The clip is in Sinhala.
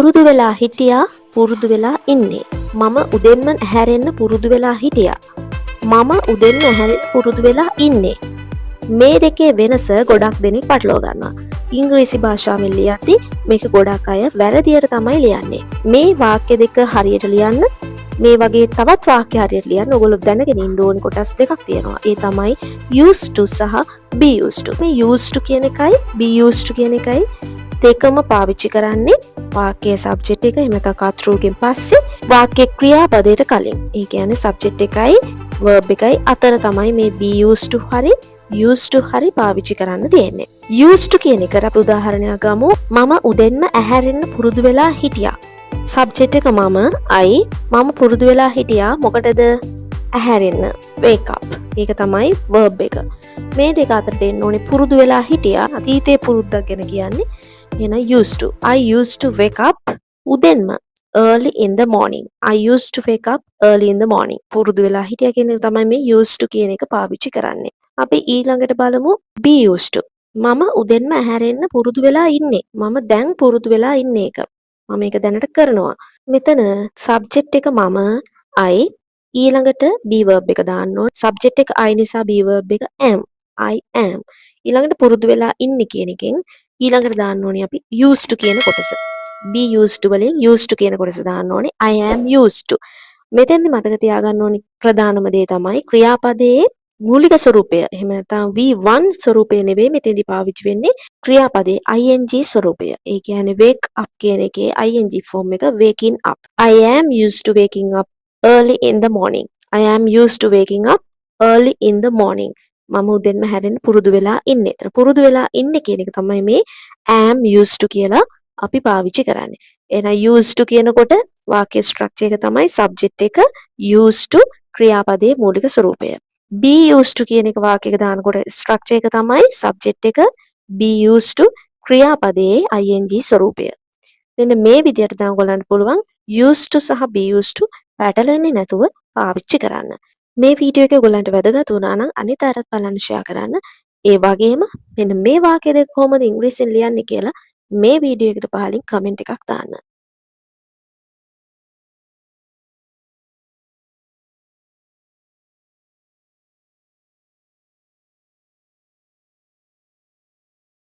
පුරුදු වෙලා හිටියා පුරුදු වෙලා ඉන්නේ. මම උදෙන්ම ඇහැරෙන්න පුරුදු වෙලා හිටියා. මම උදෙන්ම ඇහැරෙන්න පුරුදු වෙලා ඉන්නේ. මේ දෙකේ වෙනස ගොඩක් දෙනෙක් පටලවා ගන්නවා. ඉංග්‍රීසි භාෂාවෙන් ලියද්දි මේක ගොඩක් අය වැරදියට තමයි ලියන්නේ. මේ වාක්‍ය දෙක හරියට ලියන්න මේ වගේ තවත් වාක්‍ය හරියට ලියන්න ඔයගොල්ලෝ දැනගෙන ඉන්න ඕන කොටස් දෙකක් තියෙනවා. ඒ තමයි used to සහ be used to. මේ used to කියන එකයි be used to කියන එකයි දෙකම පාවිච්චි කරන්නේ වාක්‍යයේ සබ්ජෙක්ට් එක එහෙම නැත්නම් කර්තෘගෙන් පස්සේ වාක්‍ය ක්‍රියාපදයට කලින්. ඒ කියන්නේ සබ්ජෙක්ට් එකයි verb එකයි අතර තමයි මේ be used to හරි used to හරි පාවිච්චි කරන්න තියෙන්නේ. used to කියන එකට අපි උදාහරණයක් ගමු. මම උදෙන්ම ඇහැරෙන්න පුරුදු වෙලා හිටියා. සබ්ජෙක්ට් එක මම පුරුදු වෙලා හිටියා මොකටද? ඇහැරෙන්න. wake up. ඒක තමයි verb එක. මේ දෙක අතරට එන්න ඕනේ පුරුදු වෙලා හිටියා. අතීතයේ පුරුද්දක් ගැන කියන්නේ. එන used to. I used to wake up උදෙන්ම early in the morning. I used to wake up early in the morning. පුරුදු වෙලා හිටියා කියන එක තමයි මේ used to කියන එක පාවිච්චි කරන්නේ. අපි ඊළඟට බලමු be used to. මම උදෙන්ම ඇහැරෙන්න පුරුදු වෙලා ඉන්නේ. මම දැන් පුරුදු වෙලා ඉන්නේ එක. මම මේක දැනට කරනවා. මෙතන subject එක මම I ඊළඟට be verb එක දාන්න ඕනේ. subject එක I නිසා be verb එක am. I am. ඊළඟට පුරුදු වෙලා ඉන්නේ කියන එකෙන් ඊළඟට දාන්න ඕනේ අපි used to කියන කොටස. be used to වලින් used to කියන කොටස දාන්න ඕනේ. I am used to. මෙතෙන්දි මතක තියාගන්න ඕනේ ප්‍රධානම දේ තමයි ක්‍රියාපදයේ මූලික ස්වරූපය. එහෙම නැත්නම් V1 ස්වරූපය නෙවෙයි මෙතෙන්දි පාවිච්චි වෙන්නේ ක්‍රියාපදයේ ing ස්වරූපය. ඒ කියන්නේ wake up කියන එකේ ing form එක waking up. I am used to waking up early in the morning. I am used to waking up early in the morning. මම උදෙන්ම හැරෙන්න පුරුදු වෙලා ඉන්නේ. ඒතර පුරුදු වෙලා ඉන්නේ කියන එක තමයි මේ am used to කියලා අපි පාවිච්චි කරන්නේ. එහෙනම් used to කියනකොට වාක්‍ය ස්ට්‍රක්චර් එක තමයි subject එක used to ක්‍රියාපදයේ මූලික ස්වරූපය. be used to කියන එක වාක්‍යයක දානකොට ස්ට්‍රක්චර් එක තමයි subject එක be used to ක්‍රියාපදයේ ing ස්වරූපය. මෙන්න මේ විදිහට තමයි ඔයගලන්ට පුළුවන් used to සහ be used to පැටලෙන්නේ නැතුව පාවිච්චි කරන්න. මේ වීඩියෝ එක ඔයගලන්ට වැදගත් වුණා නම් අනිත් අයටත් බලන්න ෂෙයා කරන්න. ඒ වගේම මෙන්න මේ වාක්‍ය දෙක කොහොමද ඉංග්‍රීසියෙන් ලියන්නේ කියලා මේ වීඩියෝ එකට පහලින් කමෙන්ට් එකක් දාන්න.